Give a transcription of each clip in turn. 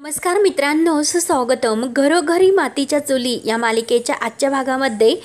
नमस्कार मित्रांनो, सुस्वागतम. घरोघरी मातीच्या चुली या मालिकेच्या आजच्या भागामध्ये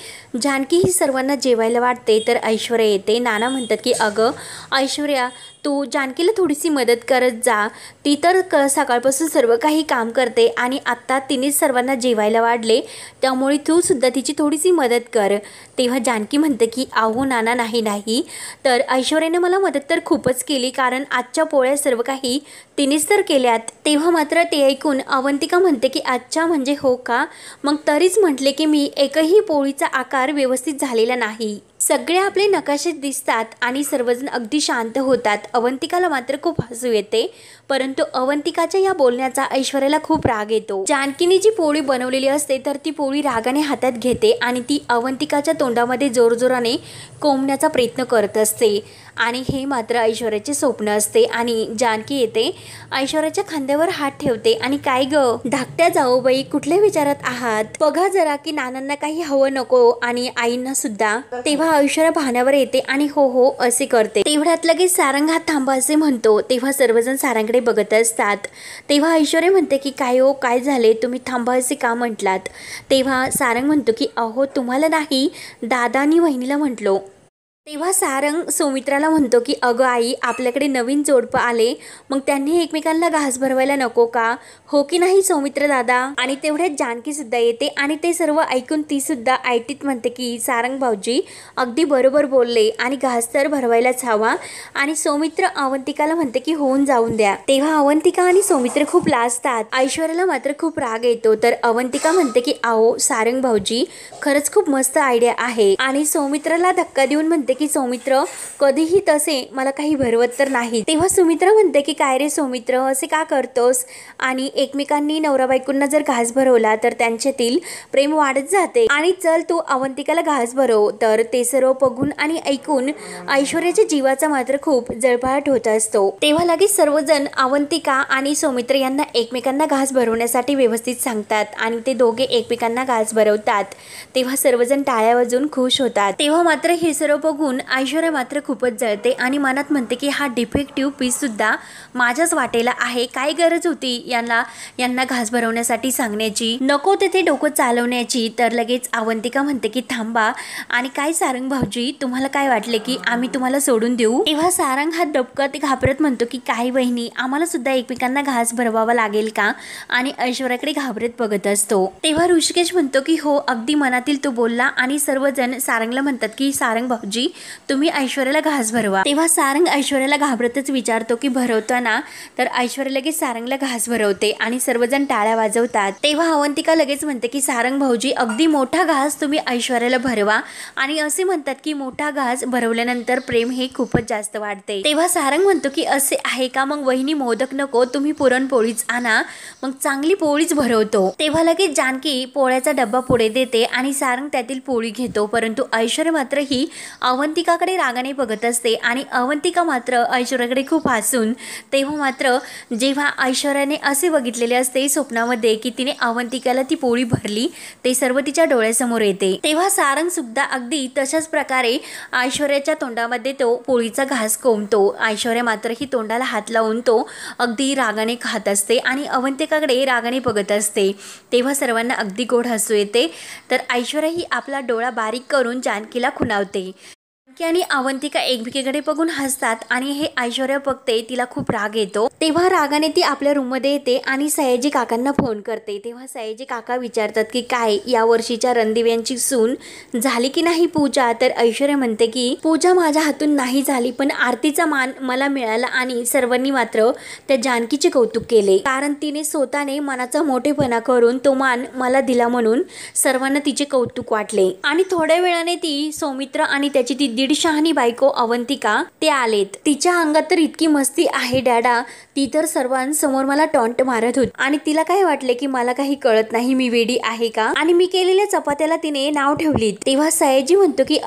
जानकी ही सर्वांना जेवायला वाटते तर ऐश्वर्या येते. नाना म्हणतात की अगं ऐश्वर्या, तू जानकीला थोडीशी मदत करत जा. ती तर सकाळपासून सर्व काही काम करते आणि आत्ता तिनेच सर्वांना जेवायला वाढले, त्यामुळे तू सुद्धा तिची थोडीशी मदत कर. तेव्हा जानकी म्हणते की अहो नाना, नाही तर ऐश्वर्याने मला मदत तर खूपच केली, कारण आजच्या पोळ्या सर्व काही तिनेच तर केल्यात. तेव्हा मात्र ते ऐकून अवंतिका म्हणते की अच्छा, म्हणजे हो का? मग तरीच म्हटले की मी एकही पोळीचा आकार व्यवस्थित झालेला नाही. सगळे आपले नकाशे दिसतात आणि सर्वजण अगदी शांत होतात. अवंतिकाला मात्र खूप हसू येते, परंतु अवंतिकाच्या या बोलण्याचा ऐश्वर्याला खूप राग येतो. जानकीने जी पोळी बनवलेली असते तर ती पोळी रागाने हातात घेते आणि ती अवंतिकाच्या तोंडामध्ये जोरजोराने कोंबण्याचा प्रयत्न करत असते आणि हे मात्र ऐश्वर्याचे स्वप्न असते. आणि जानकी येते, ऐश्वर्याच्या खांद्यावर हात ठेवते आणि काय ग धाकट्या जाऊबाई, कुठल्या विचारात आहात? बघा जरा की नानांना काही हवं नको आणि आईंना सुद्धा. तेव्हा ऐश्वर्या भानावर येते आणि हो हो असे करते. तेवढ्यात लगेच सारंग हात थांबा असे म्हणतो. तेव्हा सर्वजण सारंगकडे बघत असतात. तेव्हा ऐश्वर्या म्हणते की काय हो, काय झाले, तुम्ही थांबा असे का म्हटलात? तेव्हा सारंग म्हणतो की अहो तुम्हाला नाही, दादा आणि वहिनीला म्हटलो. तेव्हा सारंग सौमित्राला म्हणतो की अगं आई, आपल्याकडे नवीन जोडपं आले, मग त्यांनी एकमेकांना घास भरवायला नको का? हो की नाही सौमित्र दादा? आणि तेवढ्यात जानकी सुद्धा येते आणि ते सर्व ऐकून ती सुद्धा आयटीत म्हणते की सारंग भाऊजी अगदी बरोबर बोलले आणि घास तर भरवायलाच हवा. आणि सौमित्र अवंतिकाला म्हणते की होऊन जाऊन द्या. तेव्हा अवंतिका आणि सौमित्र खूप लाजतात. ऐश्वर्याला मात्र खूप राग येतो. तर अवंतिका म्हणते की आओ सारंग भाऊजी, खरंच खूप मस्त आयडिया आहे. आणि सौमित्राला धक्का देऊन म्हणते की सौमित्र, कधीही तसे मला काही भरवत तर नाही. तेव्हा सुमित्रा म्हणते की काय रे सौमित्र, असे का करतोस? आणि एकमेकांनी नवरा बायकोंना जर घास भरवला तर त्यांच्यातील प्रेम वाढत जाते. आणि चल तू अवंतिकाला घास भरव. तर ते सर्व बघून आणि ऐकून ऐश्वर्याच्या जीवाचा मात्र खूप जळफळाट होत असतो. तेव्हा लगेच सर्वजण अवंतिका आणि सौमित्र यांना एकमेकांना घास भरवण्यासाठी व्यवस्थित सांगतात आणि ते दोघे एकमेकांना घास भरवतात. तेव्हा सर्वजण टाळ्या वाजवून खुश होतात. तेव्हा मात्र हे सर्व बघून ऐश्वर्या मात्र खूपच जळते आणि मनात म्हणते की हा डिफेक्टिव्ह पीस सुद्धा माझ्याच वाटेला आहे. काय गरज होती यांना घास भरवण्यासाठी सांगण्याची, नको तेथे डोकं चालवण्याची. तर लगेच अवंतिका म्हणते की थांबा, आणि काय सारंग भाऊजी, तुम्हाला काय वाटले की आम्ही तुम्हाला सोडून देऊ? तेव्हा सारंग हा डबकत घाबरत म्हणतो की काय वहिनी, आम्हाला सुद्धा एकमेकांना घास भरवावा लागेल का? आणि ऐश्वर्याकडे घाबरत बघत असतो. तेव्हा ऋषिकेश म्हणतो की हो, अगदी मनातील तो बोलला. आणि सर्वजण सारंगला म्हणतात की सारंग भाऊजी, तुम्ही ऐश्वर्याला घास भरवा. तेव्हा सारंग ऐश्वर्याला घाबरतच विचारतो की भरवताना? तर ऐश्वर्या लगेच सारंगला घास भरवते आणि सर्वजण टाळ्या वाजवतात. तेव्हा अवंतिका लगेच म्हणते की सारंग भाऊजी, अगदी मोठा घास तुम्ही ऐश्वर्याला भरवा. आणि असे म्हणतात की मोठा घास भरवल्यानंतर प्रेम हे खूपच जास्त वाढते. तेव्हा सारंग म्हणतो की असे आहे का? मग वहिनी मोदक नको, तुम्ही पुरणपोळीच आणा, मग चांगली पोळीच भरवतो. तेव्हा लगेच जानकी पोळ्याचा डब्बा पुढे देते आणि सारंग त्यातील पोळी घेतो. परंतु ऐश्वर्या मात्र ही अवंतिकाकडे रागाने बघत असते आणि अवंतिका मात्र ऐश्वर्याकडे खूप हसून. तेव्हा मात्र जेव्हा ऐश्वर्याने असे बघितलेले असते स्वप्नामध्ये की तिने अवंतिकाला ती पोळी भरली, ते सर्व तिच्या डोळ्यासमोर येते. तेव्हा सारंग सुद्धा अगदी तशाच प्रकारे ऐश्वर्याच्या तोंडामध्ये तो पोळीचा घास कोंबतो. ऐश्वर्या मात्र ही तोंडाला हात लावून तो अगदी रागाने खात असते आणि अवंतिकाकडे रागाने बघत असते. तेव्हा सर्वांना अगदी गोड हसू येते. तर ऐश्वर्या ही आपला डोळा बारीक करून जानकीला खुणावते. आणि अवंतिका एकमेकीकडे बघून हसतात आणि हे ऐश्वर्या बघते, तिला खूप राग येतो. तेव्हा रागाने ती आपल्या रूममध्ये येते आणि सयाजी काकांना फोन करते. तेव्हा सयाजी काका विचारतात की काय या वर्षीच्या रणदिव्यांची सून झाली की नाही पूजा? तर ऐश्वर्या म्हणते की पूजा माझ्या हातून नाही झाली, पण आरतीचा मान मला मिळाला. आणि सर्वांनी मात्र त्या जानकीचे कौतुक केले, कारण तिने स्वतःने मनाचा मोठेपणा करून तो मान मला दिला, म्हणून सर्वांना तिचे कौतुक वाटले. आणि थोड्या वेळाने ती सौमित्र आणि त्याची ती दीड शहाणी बायको अवंतिका ते आलेत. तिच्या अंगात तर इतकी मस्ती आहे डॅडा, ती तर सर्वांसमोर मला टॉन्ट मारत होती आणि तिला काय वाटले की मला काही कळत नाही, मी वेडी आहे का? आणि मी केलेल्या चपात्याला तिने नाव ठेवली. तेव्हा सयाजी म्हणतो की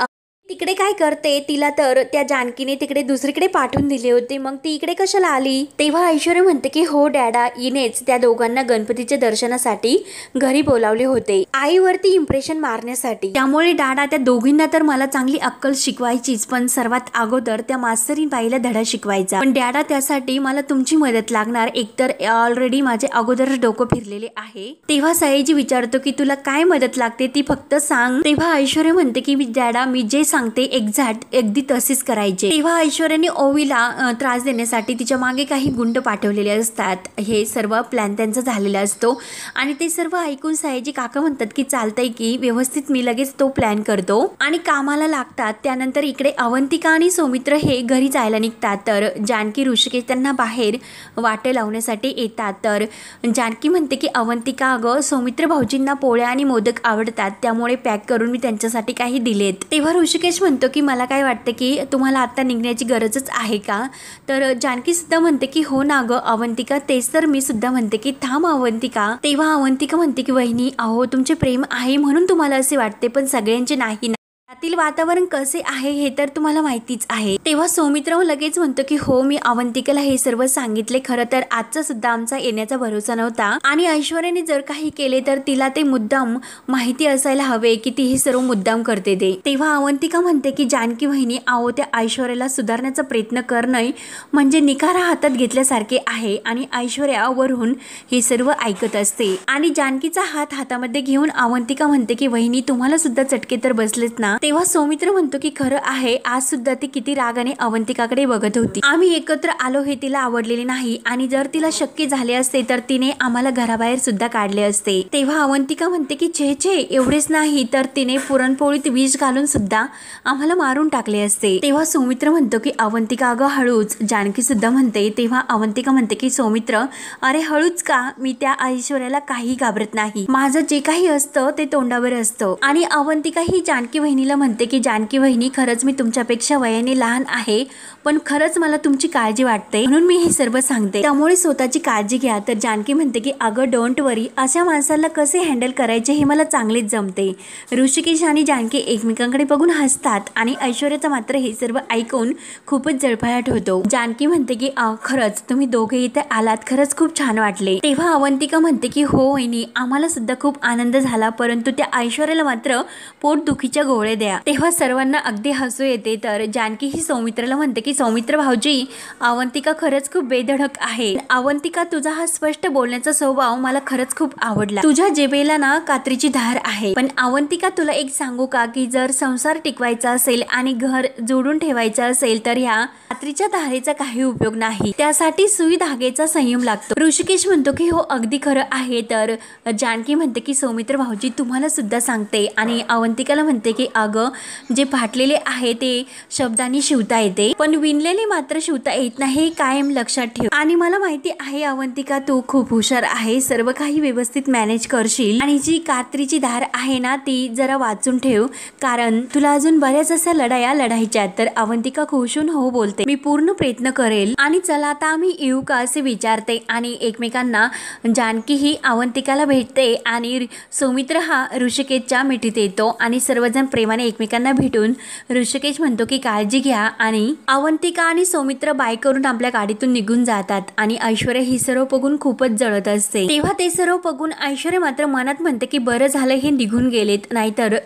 तिकडे काय करते, तिला तर त्या जानकीने तिकडे दुसरीकडे पाठवून दिले होते, मग ती इकडे कशाला आली? तेव्हा ऐश्वर्या म्हणते की हो डॅडा, इनेच त्या दोघांना गणपतीच्या दर्शनासाठी घरी बोलावले होते, आईवरती इम्प्रेशन मारण्यासाठी. त्यामुळे डॅडा त्या दोघींना तर मला चांगली अक्कल शिकवायचीच, पण सर्वात अगोदर त्या मास्तरीन बाईला धडा शिकवायचा. पण डॅडा त्यासाठी मला तुमची मदत लागणार, एकतर ऑलरेडी माझे अगोदर डोकं फिरलेले आहे. तेव्हा सयाजी विचारतो की तुला काय मदत लागते ती फक्त सांग. तेव्हा ऐश्वर्या म्हणते की डॅडा मी जे सांगते एक्झॅक्ट अगदी तसेच करायचे. तेव्हा ऐश्वर्याने ओवीला त्रास देण्यासाठी तिच्या मागे काही गुंड पाठवलेले असतात. हे सर्व प्लॅन त्यांचा झालेला असतो आणि ते सर्व ऐकून सयाजी काका म्हणतात की चालतंय की व्यवस्थित, मी लगेच तो प्लॅन करतो आणि कामाला लागतात. त्यानंतर इकडे अवंतिका आणि सौमित्र हे घरी जायला निघतात, तर जानकी ऋषिकेश त्यांना बाहेर वाटे लावण्यासाठी येतात. तर जानकी म्हणते की अवंतिका अगं सौमित्र भाऊजींना पोळ्या आणि मोदक आवडतात, त्यामुळे पॅक करून मी त्यांच्यासाठी काही दिलेत. तेव्हा ऋषिकेश म्हणतो की मला काय वाटतं की तुम्हाला आता निघण्याची गरजच आहे का? तर जानकी सुद्धा म्हणते की हो ना गं अवंतिका, तेच तर मी सुद्धा म्हणते की थांब अवंतिका. तेव्हा अवंतिका म्हणते की वहिनी अहो तुमचे प्रेम आहे म्हणून तुम्हाला असे वाटते, पण सगळ्यांचे नाही. त्यातील वातावरण कसे आहे हे तर तुम्हाला माहितीच आहे. तेव्हा सौमित्र लगेच म्हणतो की हो मी अवंतिकेला हे सर्व सांगितले, खरं तर आजचा सुद्धा आमचा येण्याचा भरोसा नव्हता आणि ऐश्वर्याने जर काही केले तर तिला ते मुद्दाम माहिती असायला हवे की ती हे सर्व मुद्दाम करते ते. तेव्हा अवंतिका म्हणते की जानकी वहिनी अहो त्या ऐश्वर्याला सुधारण्याचा प्रयत्न करणं म्हणजे निखारा हातात घेतल्यासारखे आहे आणि ऐश्वर्यावरून हे सर्व ऐकत असते आणि जानकीचा हात हातामध्ये घेऊन अवंतिका म्हणते की वहिनी तुम्हाला सुद्धा चटके तर बसलेच ना. तेव्हा सौमित्र म्हणतो की खरं आहे, आज सुद्धा ती किती रागाने अवंतिकाकडे बघत होती. आम्ही एकत्र आलो हे तिला आवडलेले नाही आणि जर तिला शक्य झाले असते तर तिने आम्हाला घराबाहेर सुद्धा काढले असते. तेव्हा अवंतिका म्हणते की छे छे एवढेच नाही तर तिने पुरणपोळीत विष घालून सुद्धा आम्हाला मारून टाकले असते. तेव्हा सौमित्र म्हणतो की अवंतिका अगं हळूच. जानकी सुद्धा म्हणते. तेव्हा अवंतिका म्हणते की सौमित्र अरे हळूच का, मी त्या ऐश्वर्याला काही घाबरत नाही, माझं जे काही असतं ते तोंडावर असतं. आणि अवंतिका ही जानकी वहिनीला म्हणते की जानकी वहिनी खरंच मी तुमच्यापेक्षा वयाने लहान आहे, पण खरंच मला तुमची काळजी वाटते म्हणून मी हे सर्व सांगते, त्यामुळे स्वतःची काळजी घ्या. तर जानकी म्हणते की अगं डोंट वरी, अशा माणसाला कसे हँडल करायचे हे मला चांगलेच जमते. ऋषिकेश आणि जानकी एकमेकांकडे बघून हसतात आणि ऐश्वर्याचं मात्र हे सर्व ऐकून खूपच जळफळाट होतो. जानकी म्हणते की खरंच तुम्ही दोघे इथे आलात, खरंच खूप छान वाटले. तेव्हा अवंतिका म्हणते की हो वहिनी आम्हाला सुद्धा खूप आनंद झाला, परंतु त्या ऐश्वर्याला मात्र पोटदुखीच्या गोळ्या द्या. तेव्हा सर्वांना अगदी हसू येते. तर जानकी ही सौमित्राला म्हणते की सौमित्र भाऊजी अवंतिका खरंच खूप बेधडक आहे. अवंतिका तुझा हा स्पष्ट बोलण्याचा स्वभाव मला खरंच खूप आवडला, तुझ्या जिभेला ना कात्रीची धार आहे. पण अवंतिका तुला एक सांगू का की जर संसार टिकवायचा असेल आणि घर जोडून ठेवायचं असेल तर ह्या कात्रीच्या धारेचा काही उपयोग नाही, त्यासाठी सुई धागेचा संयम लागतो. ऋषिकेश म्हणतो की हो अगदी खरं आहे. तर जानकी म्हणते की सौमित्र भाऊजी तुम्हाला सुद्धा सांगते आणि अवंतिकाला म्हणते की अगं जे फाटलेले आहे ते शब्दांनी शिवता येते, पण विणलेले मात्र शिवता येत नाही, कायम लक्षात ठेव. आणि मला माहिती आहे अवंतिका तू खूप हुशार आहे, सर्व काही व्यवस्थित मॅनेज करशील आणि जी कात्रीची धार आहे ना ती जरा वाचून ठेव, कारण तुला अजून बऱ्याच अशा लढाया लढायच्या. तर अवंतिका खुशून हो बोलते मी पूर्ण प्रयत्न करेल. आणि चला आता आम्ही येऊ का असे विचारते आणि एकमेकांना जानकी ही अवंतिकाला भेटते आणि सौमित्र हा ऋषिकेशच्या मिठीत येतो आणि सर्वजण प्रेमाने एकमेकांना भेटून ऋषिकेश म्हणतो की काळजी घ्या आणि अवंतिका आणि सौमित्र बाईक करून आपल्या गाडीतून निघून जातात आणि ऐश्वर्या ही सर्व बघून खूपच जळत असते. तेव्हा ते सर्व बघून ऐश्वर्या मात्र मनात म्हणते की बरं झालं हे निघून गेलेत, नाहीतर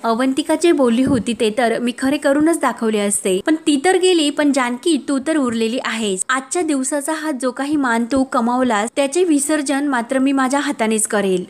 अवंतिका जे बोलली होती ते तर मी खरे करूनच दाखवले असते. पण ती तर गेली, पण जानकी तू तर उरलेली आहेस. आजच्या दिवसाचा हा जो काही मान तू कमावलास त्याचे विसर्जन मात्र मी माझ्या हातानेच करेल.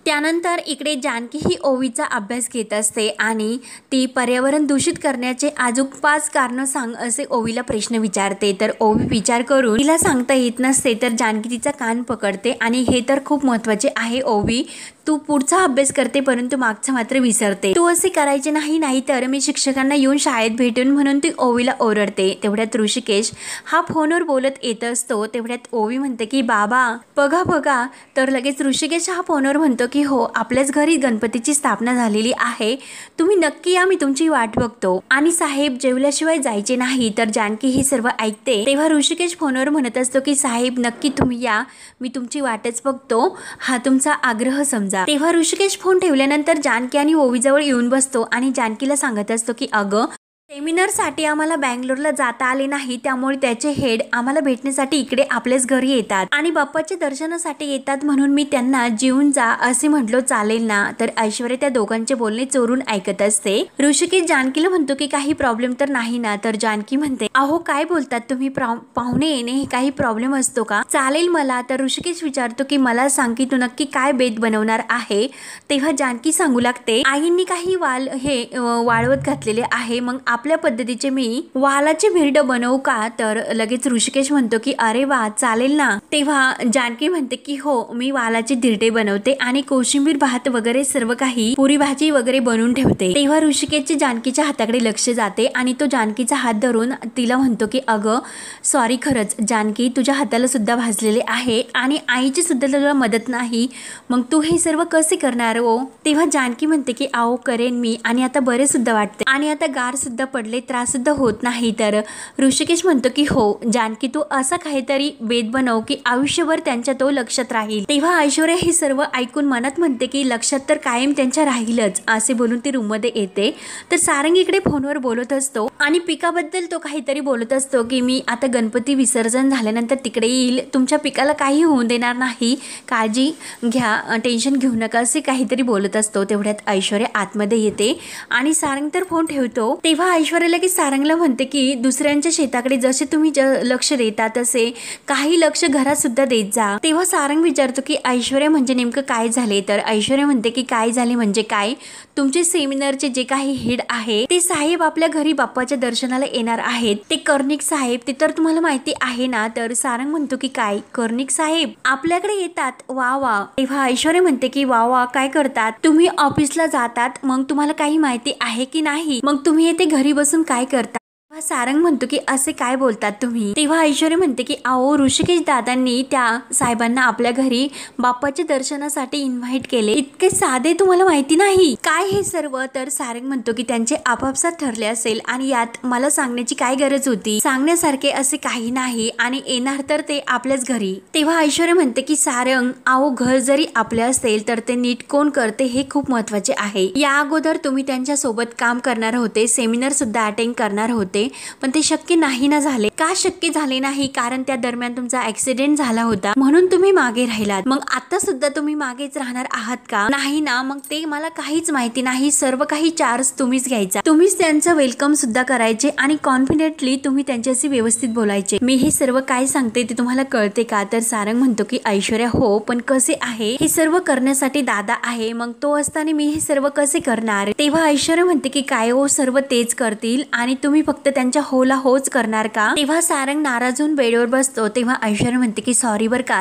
त्यानंतर इकडे जानकी ही ओवीचा अभ्यास घेत असते आणि ती पर्यावरण दूषित करण्याचे अजून 5 कारणं सांग असे ओवीला प्रश्न विचारते. तर ओवी विचार करून तिला सांगता येत नसते, तर जानकी तिचा कान पकडते आणि हे तर खूप महत्त्वाचे आहे ओवी, तू पुढचा अभ्यास करते परंतु मागचा मात्र विसरते, तू असे करायचे नाही, नाहीतर मी शिक्षकांना येऊन शाळेत भेटून म्हणून ती ओवीला ओरडते. तेवढ्यात ऋषिकेश हा फोनवर बोलत येत असतो. तेवढ्यात ओवी म्हणते की बाबा बघा बघा. तर लगेच ऋषिकेश हा फोनवर म्हणतो की की हो आपल्याच घरी गणपतीची स्थापना झालेली आहे, तुम्ही नक्की या, मी तुमची वाट बघतो. आणि साहेब जेवल्याशिवाय जायचे नाही. तर जानकी हे सर्व ऐकते तेव्हा ऋषिकेश फोनवर म्हणत असतो की साहेब नक्की तुम्ही या, मी तुमची वाटच बघतो, हा तुमचा आग्रह समजा. तेव्हा ऋषिकेश फोन ठेवल्यानंतर जानकी आणि ओवीजवळ येऊन बसतो आणि जानकीला सांगत असतो की अगं सेमिनारसाठी आम्हाला बँगलोरला जाता आले नाही, त्यामुळे त्याचे हेड आम्हाला भेटण्यासाठी इकडे आपल्याच घरी येतात आणि बाप्पाच्या दर्शनासाठी येतात, म्हणून मी त्यांना जेवून जा असे म्हटलो, चालेल ना. तर ऐश्वर्या त्या दोघांचे बोलणे चोरून ऐकत असते. ऋषिकेश जानकीला म्हणतो की काही प्रॉब्लेम तर नाही ना. तर जानकी म्हणते अहो काय बोलतात तुम्ही, पाहुणे येणे हे काही प्रॉब्लेम असतो का, चालेल मला. तर ऋषिकेश विचारतो की मला सांग की तू नक्की काय बेत बनवणार आहे. तेव्हा जानकी सांगू लागते आईंनी काही वाळवत घातलेले आहे, मग आपल्या पद्धतीचे मी वालाचे भिरड बनवू का. तर लगेच ऋषिकेश म्हणतो की अरे वा चालेल ना. तेव्हा जानकी म्हणते की हो मी वालाचे धिरडे बनवते आणि कोशिंबीर भात वगैरे सर्व काही पुरी भाजी वगैरे बनवून ठेवते. तेव्हा ऋषिकेशचे जानकीच्या हाताकडे लक्ष जाते आणि तो जानकीचा हात धरून तिला म्हणतो की अगं सॉरी, खरंच जानकी तुझ्या हाताला सुद्धा भाजलेले आहे आणि आईची सुद्धा तुला मदत नाही, मग तू हे सर्व कसे करणार हो. तेव्हा जानकी म्हणते की आओ करेन मी, आणि आता बरे सुद्धा वाटते आणि आता गार सुद्धा पडले, त्रास सुद्धा होत नाही. तर ऋषिकेश म्हणतो की हो जानकी तू असा काहीतरी बेत बनव की आयुष्यभर त्यांच्या तो लक्षात राहील. तेव्हा ऐश्वर्या हे सर्व ऐकून मनात म्हणते की लक्षात तर कायम त्यांच्या राहीलच, असे बोलून ती रूम मध्ये येते. तर सारंग इकडे फोनवर बोलत असतो आणि पिकाबद्दल तो काहीतरी बोलत असतो की मी आता गणपती विसर्जन झाल्यानंतर तिकडे येईल, तुमच्या पिकाला काही होऊन देणार नाही, काळजी घ्या, टेन्शन घेऊ नका, असे काहीतरी बोलत असतो. तेवढ्यात ऐश्वर्या आतमध्ये येते आणि सारंग तर फोन ठेवतो. तेव्हा ऐश्वर्याला की सारंगला म्हणते की दुसऱ्यांच्या शेताकडे जसे तुम्ही लक्ष देता तसे काही लक्ष घरात सुद्धा देत जा. तेव्हा सारंग विचारतो की ऐश्वर्या म्हणजे नेमकं काय झाले. तर ऐश्वर्या म्हणते की काय झाले म्हणजे काय, तुमचे सेमिनारचे जे काही हेड आहे ते साहेब आपल्या घरी बाप्पाच्या दर्शनाला येणार आहेत, ते कर्णिक साहेब, ते तर तुम्हाला माहिती आहे ना. तर सारंग म्हणतो की काय कर्णिक साहेब आपल्याकडे येतात, वा वा. तेव्हा ऐश्वर्या म्हणते की वा वा काय करतात, तुम्ही ऑफिसला जातात, मग तुम्हाला काही माहिती आहे की नाही, मग तुम्ही येथे घरी बसून काय करता. सारंग म्हणतो की असे काय बोलतात तुम्ही. तेव्हा ऐश्वर्या म्हणते की आओ ऋषिकेश दादांनी त्या साहेबांना आपल्या घरी बाप्पाच्या दर्शनासाठी इन्व्हाइट केले, इतके साधे तुम्हाला माहिती नाही काय हे सर्व. तर सारंग म्हणतो की त्यांचे आपापसात ठरले असेल आणि यात मला सांगण्याची काय गरज होती, सांगण्यासारखे असे काही नाही आणि येणार तर ते आपल्याच घरी. तेव्हा ऐश्वर्या म्हणते की सारंग आओ घर जरी आपले असेल तर ते नीट कोण करते हे खूप महत्वाचे आहे. या अगोदर तुम्ही त्यांच्या सोबत काम करणार होते, सेमिनार सुद्धा अटेंड करणार होते, पण ते शक्य नाही ना झाले. का शक्य झाले नाही, कारण त्या दरम्यान तुमचा ऍक्सिडेंट झाला होता म्हणून तुम्ही मागे राहिलात. मग आता सुद्धा तुम्ही मागेच राहणार आहात का, नाही ना. मग ते मला काहीच माहिती नाही, सर्व काही चार्ज तुम्हीच घ्यायचा, तुम्हीच त्यांचं वेलकम सुद्धा करायचे आणि कॉन्फिडेंटली तुम्ही त्यांच्याशी व्यवस्थित बोलायचे. मी हे सर्व काय सांगते ते तुम्हाला कळते का. तर सारंग म्हणतो की ऐश्वर्या हो पण कसे आहे, हे सर्व करण्यासाठी दादा आहे, मग तो असताना मी हे सर्व कसे करणार. तेव्हा ऐश्वर्या म्हणते की काय हो सर्व तेच करतील आणि तुम्ही फक्त त्यांच्या होला होच करणार का. तेव्हा सारंग नाराज होऊन बेडवर बसतो. तेव्हा ऐश्वर्या म्हणते की सॉरी बर का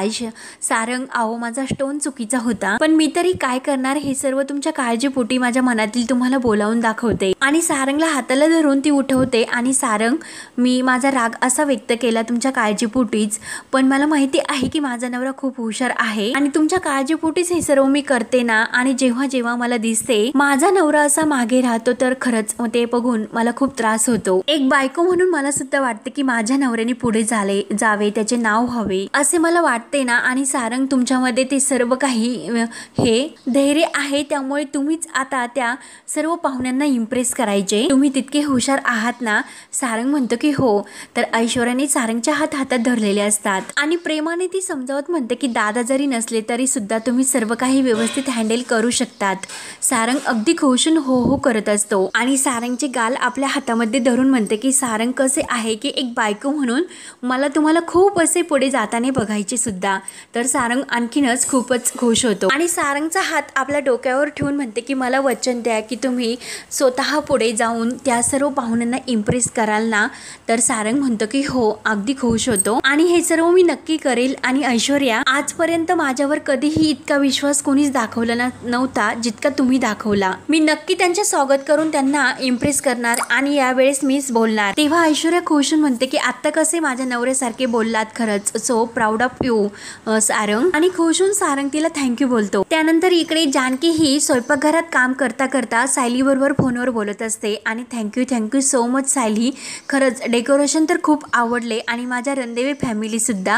सारंग, आओ माझा स्टोन चुकीचा होता, पण मी तरी काय करणार, हे सर्व तुमच्या काळजीपोटी माझ्या मनातील तुम्हाला बोलावून दाखवते. आणि सारंगला हाताला धरून ती उठवते आणि सारंग मी माझा राग असा व्यक्त केला तुमच्या काळजीपोटीच, पण मला माहिती आहे की माझा नवरा खूप हुशार आहे आणि तुमच्या काळजीपोटीच हे सर्व मी करते ना. आणि जेव्हा जेव्हा मला दिसते माझा नवरा असा मागे राहतो तर खरंच ते बघून मला खूप त्रास होतो. एक बायको म्हणून मला सुद्धा वाटते की माझ्या नवऱ्याने पुढे जावे, त्याचे नाव व्हावे असे मला वाटते ना. आणि सारंग तुमच्यामध्ये ते सर्व काही हे धैर्य आहे, त्यामुळे तुम्हीच आता त्या सर्व पाहुण्यांना इम्प्रेस करायचे, तुम्ही तितके हुशार आहात ना. सारंग म्हणतो की हो. तर ऐश्वर्याने सारंगच्या हातात धरलेले असतात आणि प्रेमाने ती समजावत म्हणते की दादा जरी नसले तरी सुद्धा तुम्ही सर्व काही व्यवस्थित हँडल करू शकतात. सारंग अगदी खुशून हो हो करत असतो आणि सारंगचे गाल आपल्या हातामध्ये धरून म्हणते की सारंग कसे आहे की एक बायको म्हणून मला तुम्हाला खूप असे पुढे जाताना बघायचे सुद्धा. तर सारंग आणखीनच खूपच खुश होतो आणि सारंगचा हात आपल्या डोक्यावर ठेवून म्हणते की मला वचन द्या की तुम्ही स्वतः पुढे जाऊन त्या सर्व पाहुण्यांना इम्प्रेस कराल ना. तर सारंग म्हणतो की हो, अगदी खुश होतो आणि हे सर्व मी नक्की करेल. आणि ऐश्वर्या आजपर्यंत माझ्यावर कधीही इतका विश्वास कोणीच दाखवला नव्हता जितका तुम्ही दाखवला. मी नक्की त्यांचे स्वागत करून त्यांना इम्प्रेस करणार आणि यावेळेस मीच बोलणार। तेव्हा ऐश्वर्या खुश म्हणते की आता कसे माझ्या नवऱ्यासारखे बोललात, खरंच so proud of you Sarang. आणि खुश होऊन सारंग तिला थँक्यू बोलतो। त्यानंतर इकडे जानकी ही स्वयंपाकघरात काम करता करता सायली बरोबर फोनवर बोलत असते आणि थँक्यू सो मच सायली, खरंच डेकोरेशन तर खूप आवडले आणि माझ्या रणदेवी फॅमिली सुद्धा,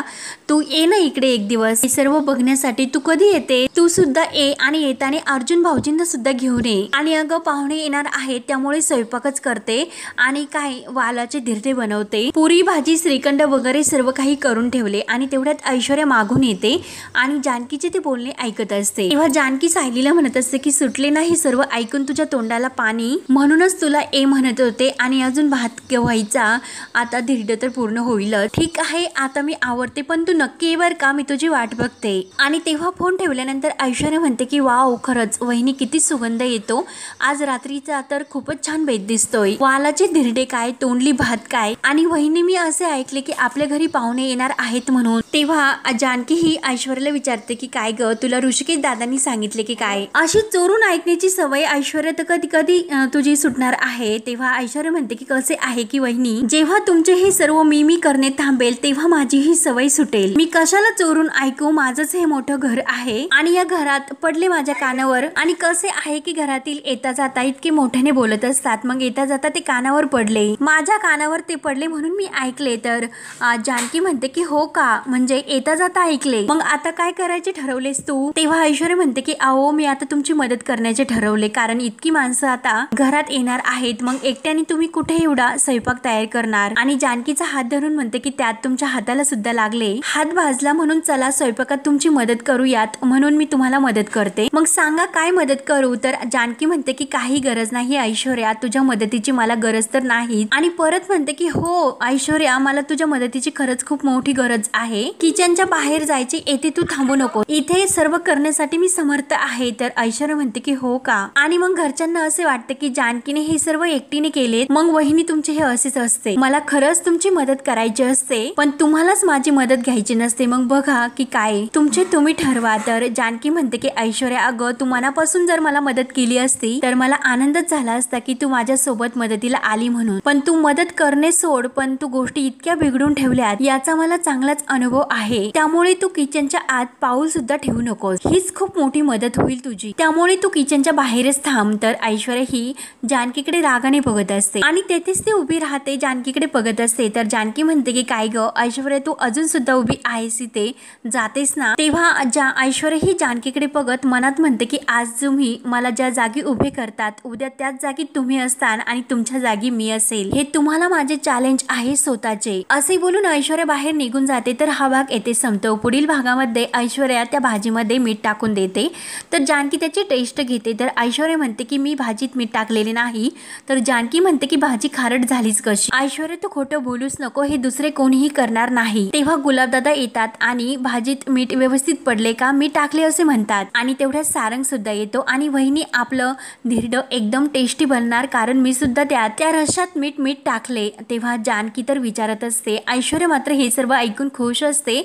तू ये ना इकडे एक दिवस हे सर्व बघण्यासाठी, तू कधी येते, तू सुद्धा ये आणि येताना अर्जुन भाऊजींना सुद्धा घेऊन ये। आणि अगं पाहुणे येणार आहेत त्यामुळे स्वयंपाकच करते आणि काय वालाचे धिरडे बनवते, पुरी भाजी श्रीखंड वगैरे सर्व काही करून ठेवले। आणि तेवढ्यात ऐश्वर्या मागून येते आणि जानकीचे ते बोलणे ऐकत असते। तेव्हा जानकी सायलीला म्हणत असते की सुटले नाही सर्व ऐकून तुझ्या तोंडाला पाणी, म्हणूनच तुला ए म्हणत होते आणि अजून भात व्हायचा, आता धिरडे तर पूर्ण होईल। ठीक आहे आता मी आवडते पण तू नक्की ये बर का, मी तुझी वाट बघते। आणि तेव्हा फोन ठेवल्यानंतर ऐश्वर्या म्हणते की वाव खरंच वहिनी किती सुगंध येतो, आज रात्रीचा तर खूपच छान बेत दिसतोय, वालाचे धिरडे काय, तोंडली भात काय, आणि वहिनी मी असे ऐकले की आपल्या घरी पाहुणे येणार आहेत म्हणून। तेव्हा जानकी ही ऐश्वर्याला विचारते की काय ग तुला ऋषिकेश दादांनी सांगितले की काय, अशी चोरून ऐकण्याची सवय ऐश्वर्या तर कधी कधी तुझी सुटणार आहे। तेव्हा ऐश्वर्या म्हणते की कसे आहे की वहिनी, जेव्हा तुमचे हे सर्व मी करणे थांबेल तेव्हा माझी ही सवय सुटेल, मी कशाला चोरून ऐकू, माझंच हे मोठं घर आहे आणि या घरात पडले माझ्या कानावर। आणि कसे आहे की घरातील येता जाता इतके मोठ्याने बोलत असतात, मग येता जाता ते कानावर पडले, माझ्या कानावर ते पडले म्हणून मी ऐकले। तर जानकी म्हणते की हो का, म्हणजे येता जाता ऐकले, मग आता काय करायचे ठरवलेस तू। तेव्हा ऐश्वर्या म्हणते की अहो मी आता तुमची मदत करण्याचे ठरवले, कारण इतकी माणसं आता घरात येणार आहेत, मग एकट्याने तुम्ही कुठे एवढा स्वयंपाक तयार करणार। आणि जानकीचा हात धरून म्हणते की त्यात तुमच्या हाताला सुद्धा लागले, हात भाजला म्हणून चला स्वयंपाकात तुमची मदत करूयात, म्हणून मी तुम्हाला मदत करते, मग सांगा काय मदत करू। तर जानकी म्हणते की काही गरज नाही ऐश्वर्या, तुझ्या मदतीची मला गरज तर नाही। आणि परत म्हणते की हो ऐश्वर्या मला तुझ्या मदतीची खरंच खूप मोठी गरज आहे, किचनच्या बाहेर जायचे, येथे तू थांबू नको, इथे सर्व करण्यासाठी मी समर्थ आहे। तर ऐश्वर्या म्हणते की हो का, आणि मग घरच्यांना असे वाटते की जानकीने हे सर्व एकटीने केले, मग वहिनी तुमचे हे असेच असते, मला खरंच तुमची मदत करायची असते पण तुम्हालाच माझी मदत घ्यायची नसते, मग बघा की काय तुमचे तुम्ही ठरवा। तर जानकी म्हणते की ऐश्वर्या अगं तू मनापासून जर मला मदत केली असती तर मला आनंदच झाला असता की तू माझ्या सोबत मदतीला आली म्हणून, पण तू मदत करणे सोड, पण तू गोष्टी इतक्या बिघडून ठेवल्यात याचा मला चांगलाच अनुभव आहे, त्यामुळे तू किचनच्या आत पाऊल सुद्धा ठेवू नकोस, हीच खूप मोठी मदत होईल तुझी, त्यामुळे तू किचनच्या बाहेरच थांब। तर ऐश्वर्या ही जानकीकडे रागाने बघत असते आणि तेथेच ती उभी राहते, जानकीकडे बघत असते। तर जानकी म्हणते की काय ग ऐश्वर्या तू अजून सुद्धा उभी आहेस इथे, जातेस ना। तेव्हा ऐश्वर्या ही जानकीकडे बघत मनात म्हणते की आज तुम्ही मला ज्या जागी उभे करतात उद्या त्याच जागी तुम्ही असताल आणि तुमच्या जागी मी असेल, हे तुम्हाला माझे चॅलेंज आहे स्वतःचे। असे बोलून ऐश्वर्या बाहेर निघून जाते। तर हा भाग येथे संपतो। पुढील भागामध्ये ऐश्वर्या त्या भाजीमध्ये मीठ टाकून देते, तर जानकी त्याची टेस्ट घेते। तर ऐश्वर्या म्हणते की मी भाजीत मीठ टाकलेले नाही, तर जानकी म्हणते की भाजी खारट झालीच कशी। ऐश्वर्या तू खोटं बोलूच नको, हे दुसरे कोणीही करणार नाही। तेव्हा गुलाबदादा येतात आणि भाजीत मीठ व्यवस्थित पडले का, मी टाकले असे म्हणतात। आणि तेवढ्यात सारंग सुद्धा येतो आणि वहिनी आपलं धिरडं एकदम टेस्टी बनणार, कारण मी सुद्धा त्या रश्श्यात मीठ टाकले। तेव्हा जानकी तर विचारत असते, ऐश्वर्या मात्र हे सर्व ऐकून खुश असते।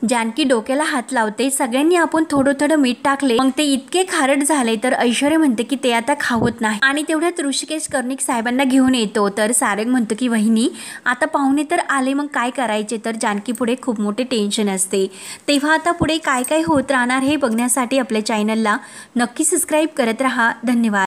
जानकी डोक्याला हात लावते, सगळ्यांनी आपण थोडं मीठ टाकले मग ते इतके खारट झाले। तर ऐश्वर्या म्हणते की ते आता खावत नाही आणि तेवढ्यात ऋषिकेश कर्णिक साहेबांना घेऊन येतो। तर सारंग म्हणतो की वहिनी आता पाहुणे तर आले, मग काय करायचे। तर जानकी पुढे खूप मोठे टेन्शन असते। तेव्हा आता पुढे काय काय होत राहणार हे बघण्यासाठी आपल्या चॅनलला नक्की सबस्क्राईब करत राहा। धन्यवाद।